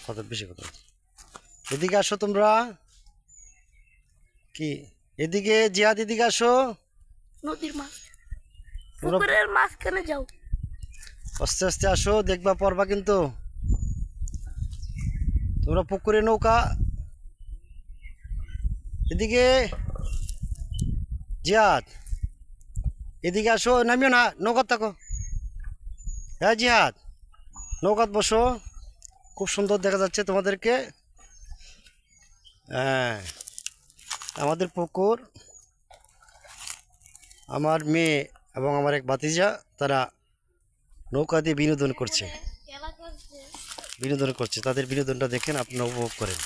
কথা বেশি কথা। এদিকে আসো তোমরা। কি এদিকে জিয়াদ, এদিকে আসো। নদীর মাছ, পুকুরের মাঝখানে যাও। আস্তে আস্তে আসো, দেখবা পড়বা কিন্তু। তোমরা পুকুরে নৌকা। এদিকে জিয়াদ, এদিকে আসো, নামিও না, নৌকাত থাকো। হ্যাঁ জিহাদ, নৌকাত বসো। খুব সুন্দর দেখা যাচ্ছে তোমাদেরকে। হ্যাঁ, আমাদের পুকুর, আমার মেয়ে এবং আমার এক ভাতিজা, তারা নৌকা দিয়ে বিনোদন করছে। তাদের বিনোদনটা দেখেন, আপনারা উপভোগ করেন।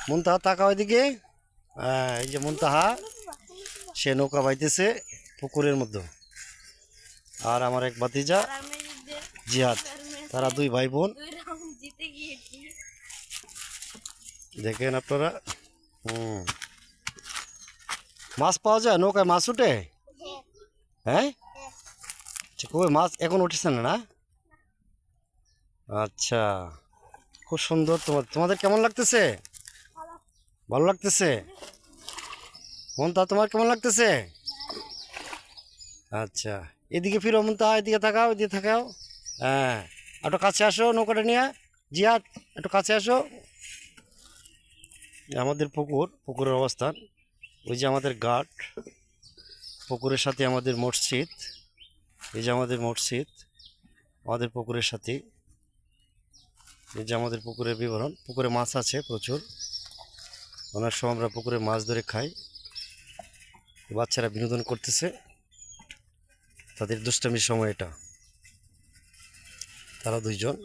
মুনতাহা তাকাও এদিকে। হ্যাঁ, এই যে মুনতাহা, সে নৌকা বাইতেছে পুকুরের মধ্যে। আর আমার এক ভাতিজা জিহাদ, তারা দুই ভাই বোন। দেখেন আপনারা। মাছ পাওয়া যায় নৌকায়? মাছ উঠে? হ্যাঁ, কই মাছ এখন উঠেছে না? না, আচ্ছা, খুব সুন্দর। তোমাদের কেমন লাগতেছে? ভালো লাগতেছে? মনতা, তোমার কেমন লাগতেছে? আচ্ছা, এদিকে ফিরো মনতা, এদিকে তাকাও, এদিকে তাকাও। হ্যাঁ, একটু কাছে আসো নৌকাটা নিয়ে। জিয়াদ, একটু কাছে আসো। আমাদের পুকুরের অবস্থান, ওই যে আমাদের ঘাট, পুকুরের সাথে আমাদের মসজিদ। এই যে আমাদের মসজিদ, আমাদের পুকুরের সাথে। এই যে আমাদের পুকুরের বিবরণ। পুকুরে মাছ আছে প্রচুর। অনেক সময় আমরা পুকুরে মাছ ধরে খাই। বাচ্চারা বিনোদন করতেছে, তাদের দুষ্টামির সময় এটা। তারা দুইজন